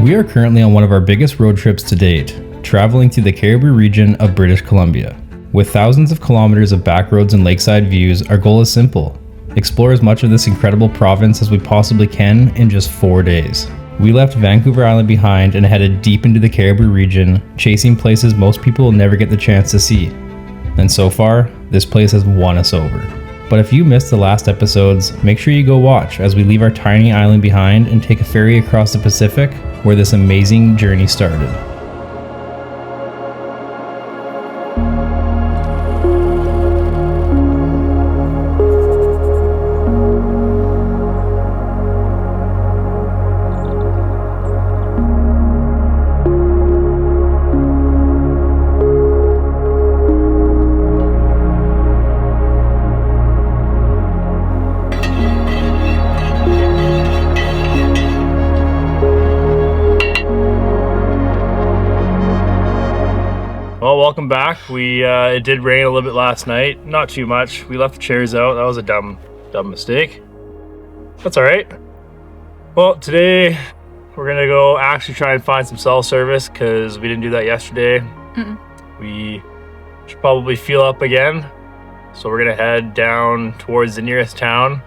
We are currently on one of our biggest road trips to date, traveling through the Caribou region of British Columbia. With thousands of kilometers of back roads and lakeside views, our goal is simple: explore as much of this incredible province as we possibly can in just 4 days. We left Vancouver Island behind and headed deep into the Caribou region, chasing places most people will never get the chance to see. And so far, this place has won us over. But if you missed the last episodes, make sure you go watch as we leave our tiny island behind and take a ferry across the Pacific, where this amazing journey started. Well, welcome back. It did rain a little bit last night, not too much. We left the chairs out. That was a dumb mistake. That's all right. Well, today we're gonna go actually try and find some cell service because we didn't do that yesterday. We should probably fuel up again. So we're gonna head down towards the nearest town,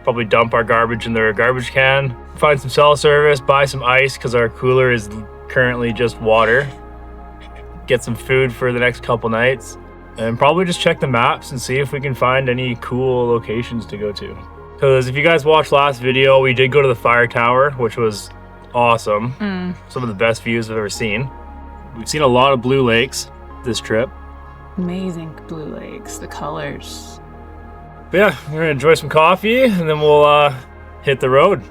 probably dump our garbage in their garbage can, find some cell service, buy some ice because our cooler is currently just water. Get some food for the next couple nights, and probably just check the maps and see if we can find any cool locations to go to. Because if you guys watched last video, we did go to the fire tower, which was awesome. Some of the best views I've ever seen. We've seen a lot of blue lakes this trip. Amazing blue lakes, the colors. But yeah, we're gonna enjoy some coffee and then we'll hit the road.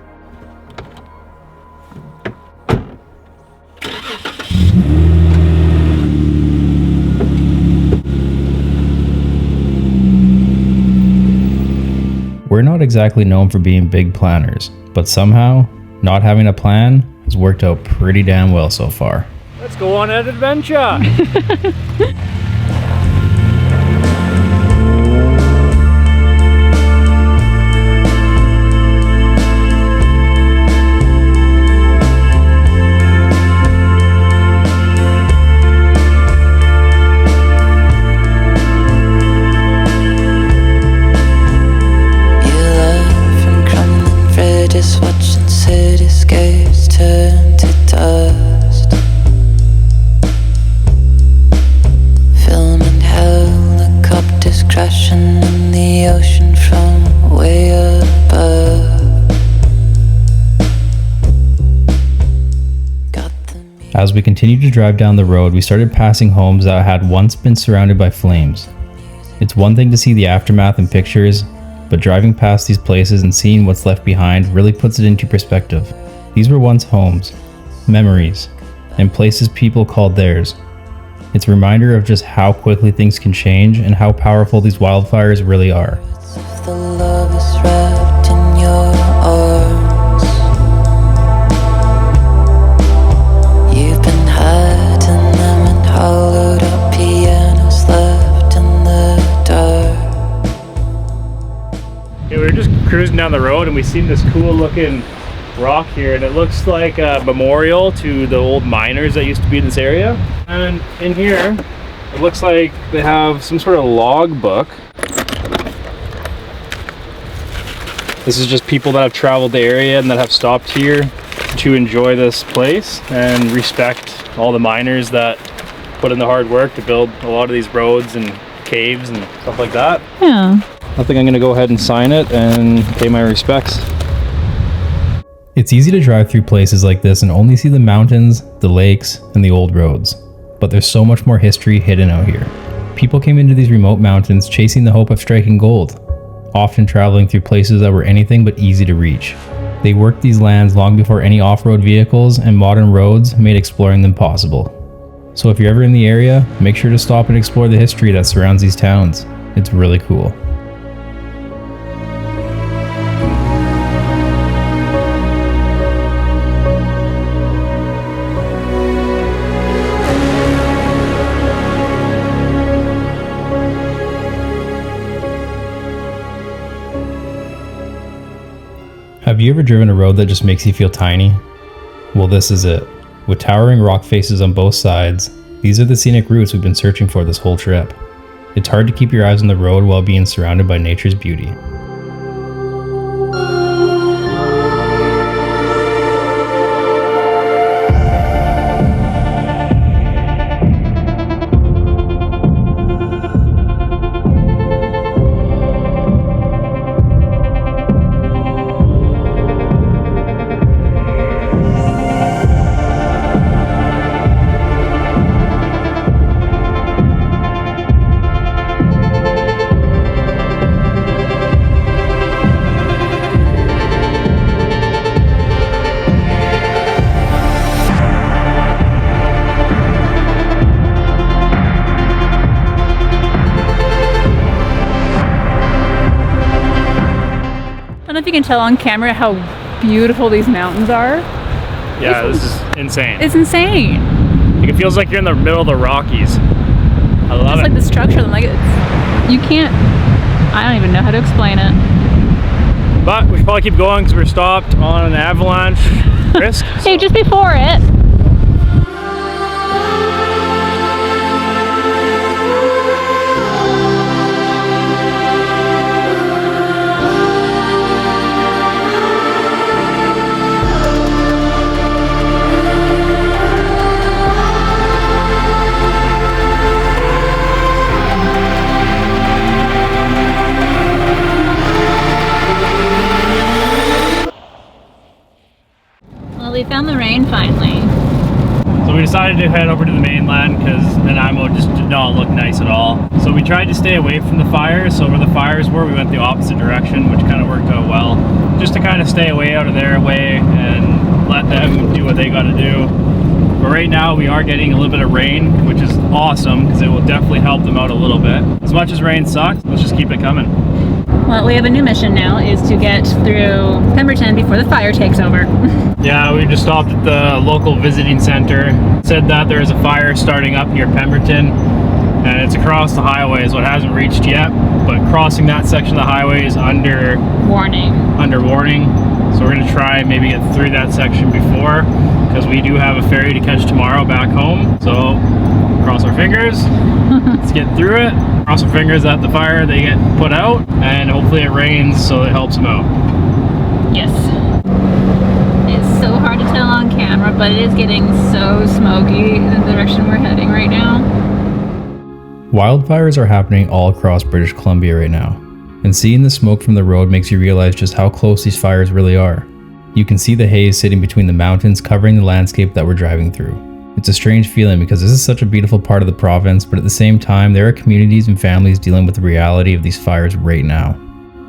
We're not exactly known for being big planners, but somehow, not having a plan has worked out pretty damn well so far. Let's go on an adventure! As we continued to drive down the road, we started passing homes that had once been surrounded by flames. It's one thing to see the aftermath in pictures, but driving past these places and seeing what's left behind really puts it into perspective. These were once homes, memories, and places people called theirs. It's a reminder of just how quickly things can change and how powerful these wildfires really are. We were just cruising down the road and we seen this cool looking rock here, and it looks like a memorial to the old miners that used to be in this area. And in here it looks like they have some sort of log book. This is just people that have traveled the area and that have stopped here to enjoy this place and respect all the miners that put in the hard work to build a lot of these roads and caves and stuff like that. Yeah. I think I'm gonna go ahead and sign it and pay my respects. It's easy to drive through places like this and only see the mountains, the lakes, and the old roads. But there's so much more history hidden out here. People came into these remote mountains chasing the hope of striking gold, often traveling through places that were anything but easy to reach. They worked these lands long before any off-road vehicles and modern roads made exploring them possible. So if you're ever in the area, make sure to stop and explore the history that surrounds these towns. It's really cool. Have you ever driven a road that just makes you feel tiny? Well, this is it. With towering rock faces on both sides, these are the scenic routes we've been searching for this whole trip. It's hard to keep your eyes on the road while being surrounded by nature's beauty. I don't know if you can tell on camera how beautiful these mountains are. Yeah, this is insane. It's insane. Like, it feels like you're in the middle of the Rockies. I love Just it. like the structure of them, like you can't. I don't even know how to explain it. But we should probably keep going because we're stopped on an avalanche risk. Hey, just before it. We found the rain finally. So we decided to head over to the mainland because Nanaimo just did not look nice at all. So we tried to stay away from the fires. So where the fires were, we went the opposite direction, which kind of worked out well. Just to kind of stay away out of their way and let them do what they got to do. But right now we are getting a little bit of rain, which is awesome because it will definitely help them out a little bit. As much as rain sucks, let's just keep it coming. Well, we have a new mission now, is to get through Pemberton before the fire takes over. Yeah, we just stopped at the local visiting center. It said that there is a fire starting up near Pemberton, and it's across the highway, so it hasn't reached yet. But crossing that section of the highway is under warning. So we're gonna try and maybe get through that section before, because we do have a ferry to catch tomorrow back home. So cross our fingers. Let's get through it. Cross our fingers that the fire they get put out, and hopefully it rains so it helps them out. Yes. It's so hard to tell on camera, but it is getting so smoky in the direction we're heading right now. Wildfires are happening all across British Columbia right now, and seeing the smoke from the road makes you realize just how close these fires really are. You can see the haze sitting between the mountains covering the landscape that we're driving through. It's a strange feeling because this is such a beautiful part of the province, but at the same time, there are communities and families dealing with the reality of these fires right now.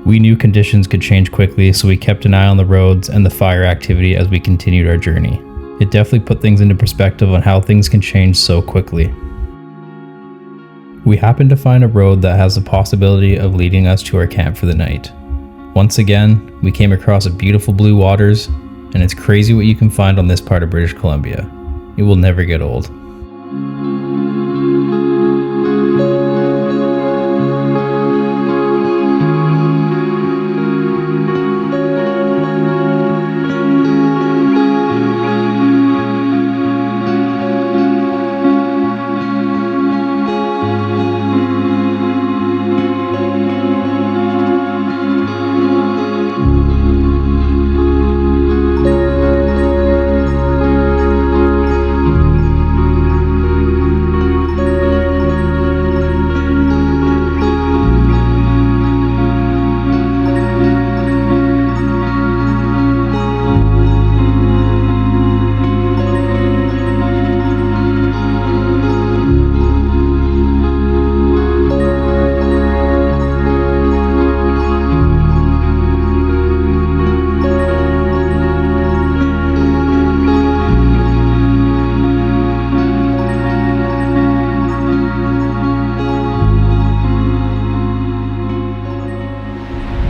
We knew conditions could change quickly, so we kept an eye on the roads and the fire activity as we continued our journey. It definitely put things into perspective on how things can change so quickly. We happened to find a road that has the possibility of leading us to our camp for the night. Once again, we came across a beautiful blue waters, and it's crazy what you can find on this part of British Columbia. It will never get old.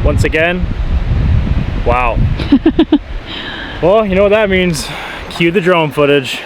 Once again, wow. Well, you know what that means. Cue the drone footage.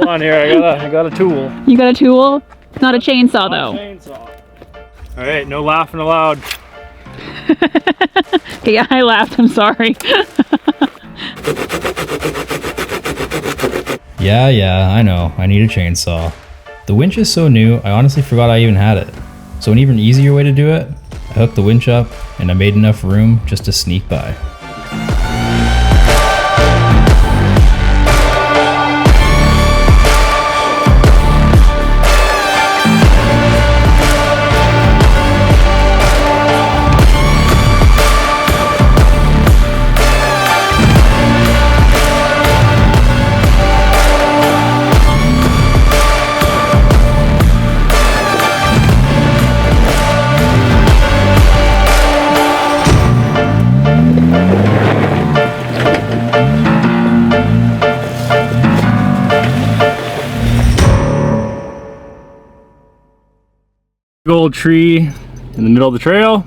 Hold on here, I got a tool. You got a tool? Not a chainsaw though. Chainsaw. All right, no laughing aloud. Okay, yeah, I laughed, I'm sorry. Yeah, I know. I need a chainsaw. The winch is so new, I honestly forgot I even had it. So an even easier way to do it, I hooked the winch up and I made enough room just to sneak by. Big old tree in the middle of the trail.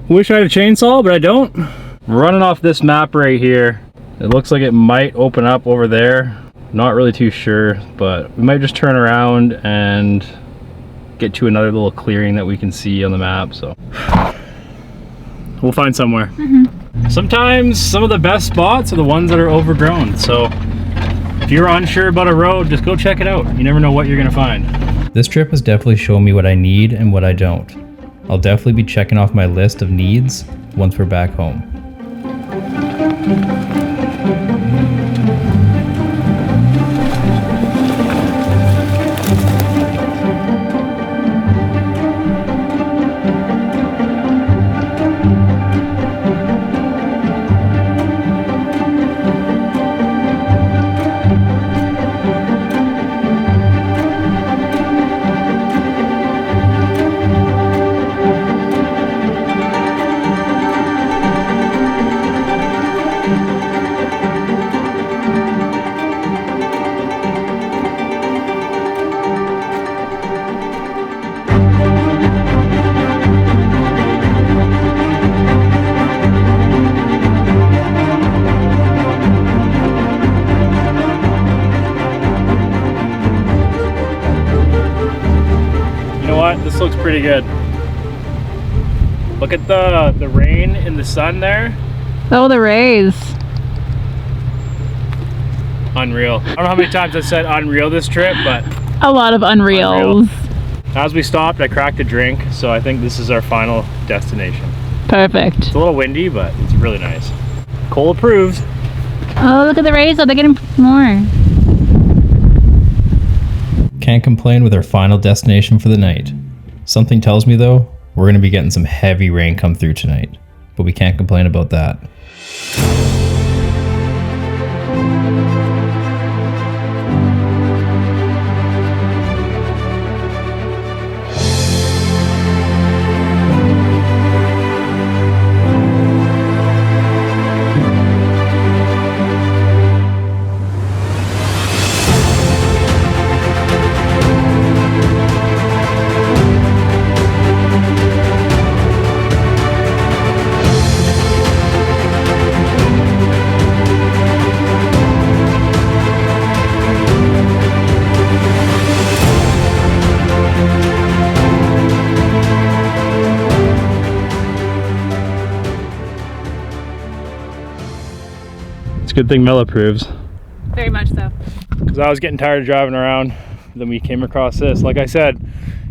Wish I had a chainsaw, but I don't. I'm running off this map right here. It looks like it might open up over there. Not really too sure, but we might just turn around and get to another little clearing that we can see on the map, so we'll find somewhere. Sometimes some of the best spots are the ones that are overgrown, so if you're unsure about a road, just go check it out. You never know what you're gonna find. This trip has definitely shown me what I need and what I don't. I'll definitely be checking off my list of needs once we're back home. This looks pretty good. Look at the rain in the sun there. Oh, the rays. Unreal. I don't know how many times I've said unreal this trip, but A lot of unreals. as we stopped, I cracked a drink, so I think this is our final destination. Perfect. It's a little windy, but it's really nice. Cole approves. Oh, look at the rays. Oh, they're getting more. Can't complain with our final destination for the night. Something tells me though, we're going to be getting some heavy rain come through tonight, but we can't complain about that. Good thing Mel approves, Very much so. because I was getting tired of driving around. Then we came across this. Like I said,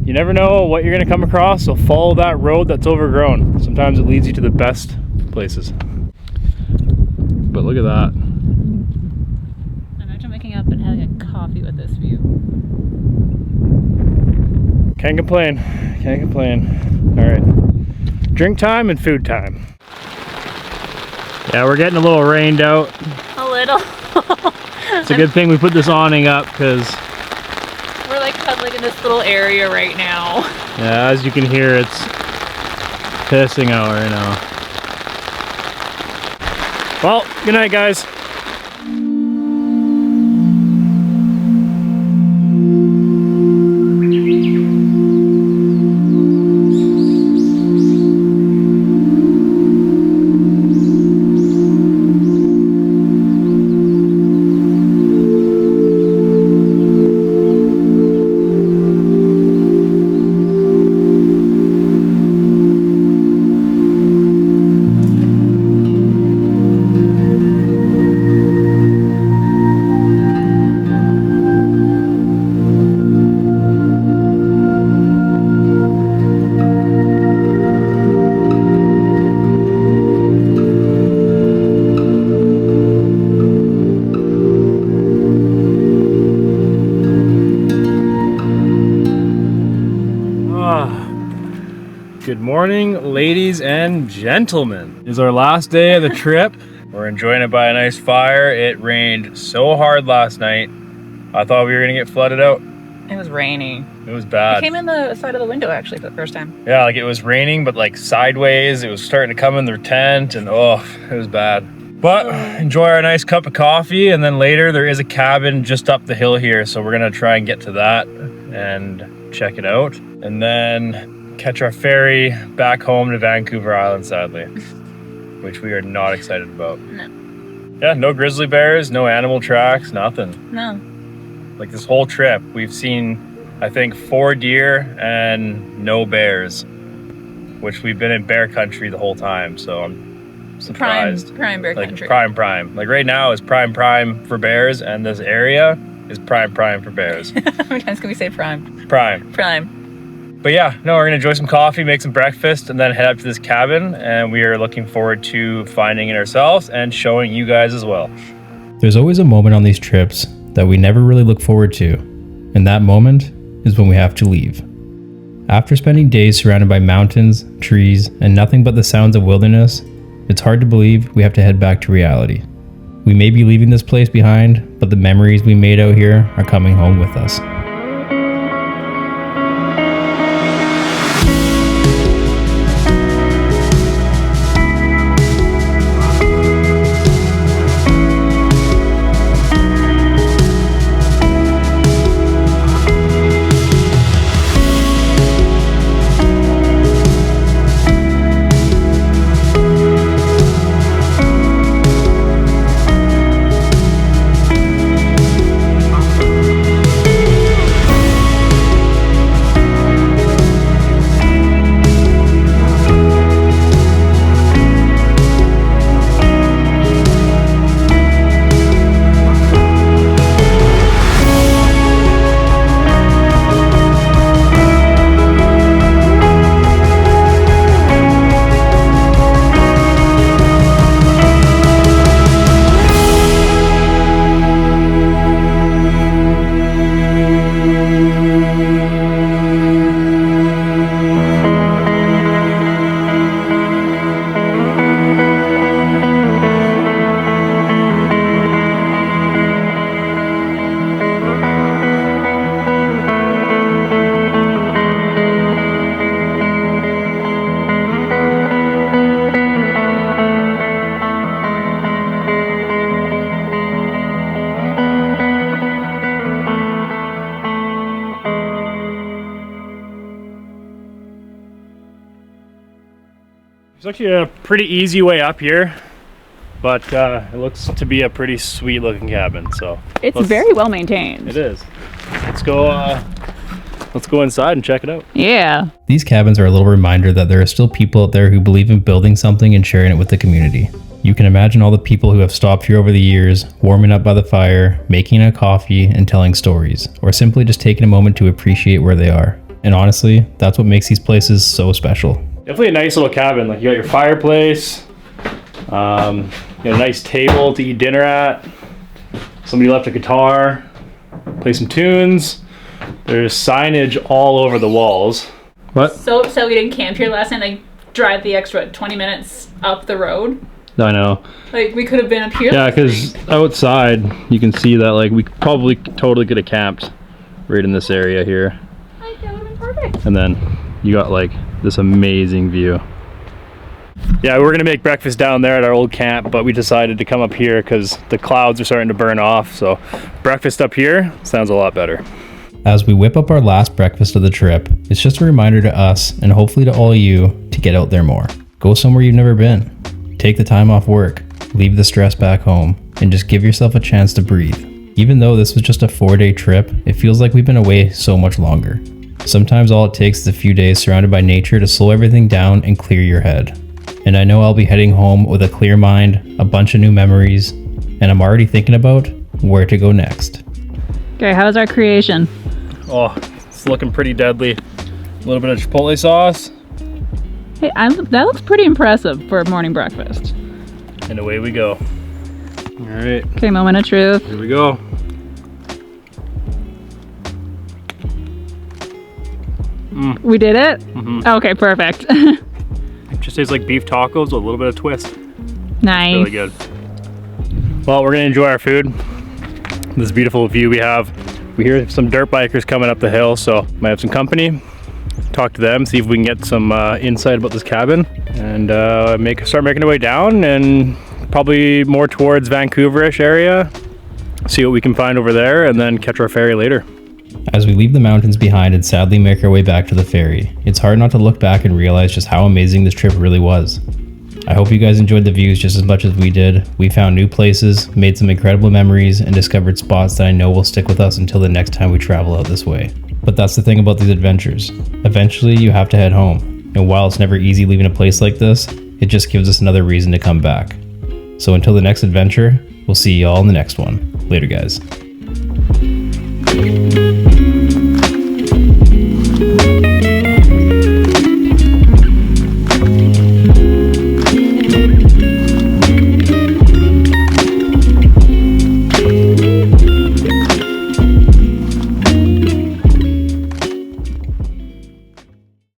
you never know what you're going to come across, so follow that road that's overgrown. Sometimes it leads you to the best places. But look at that. Imagine waking up and having a coffee with this view. Can't complain. Can't complain. All right, drink time and food time. Yeah, we're getting a little rained out. A little. It's a good thing we put this awning up, because We're like cuddling in this little area right now. yeah, as you can hear, it's pissing out right now. Well, good night, guys. morning, ladies and gentlemen. It is our last day of the trip. We're enjoying it by a nice fire. It rained so hard last night. I thought we were gonna get flooded out. It was raining. It was bad. It came in the side of the window actually for the first time. Yeah, like it was raining, but like sideways. It was starting to come in their tent, and oh, it was bad. But enjoy our nice cup of coffee, and then later there is a cabin just up the hill here, so we're gonna try and get to that and check it out, and then catch our ferry back home to Vancouver Island, sadly, which we are not excited about. No. Yeah, no grizzly bears, no animal tracks, nothing. No. Like this whole trip, we've seen, I think, 4 deer and no bears, which we've been in bear country the whole time, so I'm surprised. Prime bear like country. Prime. Like right now is prime for bears, and this area is prime for bears. How many times can we say prime? Prime. But yeah, no, we're gonna enjoy some coffee, make some breakfast, and then head up to this cabin, and we are looking forward to finding it ourselves and showing you guys as well. There's always a moment on these trips that we never really look forward to, and that moment is when we have to leave. After spending days surrounded by mountains, trees, and nothing but the sounds of wilderness, it's hard to believe we have to head back to reality. We may be leaving this place behind, but the memories we made out here are coming home with us. It's actually a pretty easy way up here, but it looks to be a pretty sweet looking cabin. So It's very well maintained. It is. Let's go inside and check it out. Yeah. These cabins are a little reminder that there are still people out there who believe in building something and sharing it with the community. You can imagine all the people who have stopped here over the years, warming up by the fire, making a coffee, and telling stories, or simply just taking a moment to appreciate where they are. And honestly, that's what makes these places so special. Definitely a nice little cabin. Like you got your fireplace, you got a nice table to eat dinner at. Somebody left a guitar, play some tunes. There's signage all over the walls. What? So upset we didn't camp here last night. Like drive the extra 20 minutes up the road. I know. Like we could have been up here. Yeah, because outside you can see that like we probably totally could have camped right in this area here. Like that would have been perfect. And then you got like this amazing view. Yeah, we were gonna make breakfast down there at our old camp, but we decided to come up here because the clouds are starting to burn off. So breakfast up here sounds a lot better. As we whip up our last breakfast of the trip, it's just a reminder to us and hopefully to all of you to get out there more. Go somewhere you've never been. Take the time off work, leave the stress back home, and just give yourself a chance to breathe. Even though this was just a 4-day trip, it feels like we've been away so much longer. Sometimes all it takes is a few days surrounded by nature to slow everything down and clear your head. And I know I'll be heading home with a clear mind, a bunch of new memories, and I'm already thinking about where to go next. Okay, how's our creation? Oh, it's looking pretty deadly. A little bit of chipotle sauce. Hey, that looks pretty impressive for a morning breakfast. And away we go. All right, Okay, moment of truth. here we go. We did it? Mm-hmm. Okay, perfect. just tastes like beef tacos with a little bit of twist. Nice. Really good. Well, we're gonna enjoy our food. This beautiful view we have. We hear some dirt bikers coming up the hill, so might have some company. Talk to them, see if we can get some insight about this cabin, and start making our way down, and probably more towards Vancouver-ish area. See what we can find over there, and then catch our ferry later. As we leave the mountains behind and sadly make our way back to the ferry, it's hard not to look back and realize just how amazing this trip really was. I hope you guys enjoyed the views just as much as we did. We found new places, made some incredible memories, and discovered spots that I know will stick with us until the next time we travel out this way. But that's the thing about these adventures. Eventually, you have to head home. And while it's never easy leaving a place like this, it just gives us another reason to come back. So until the next adventure, we'll see you all in the next one. Later, guys.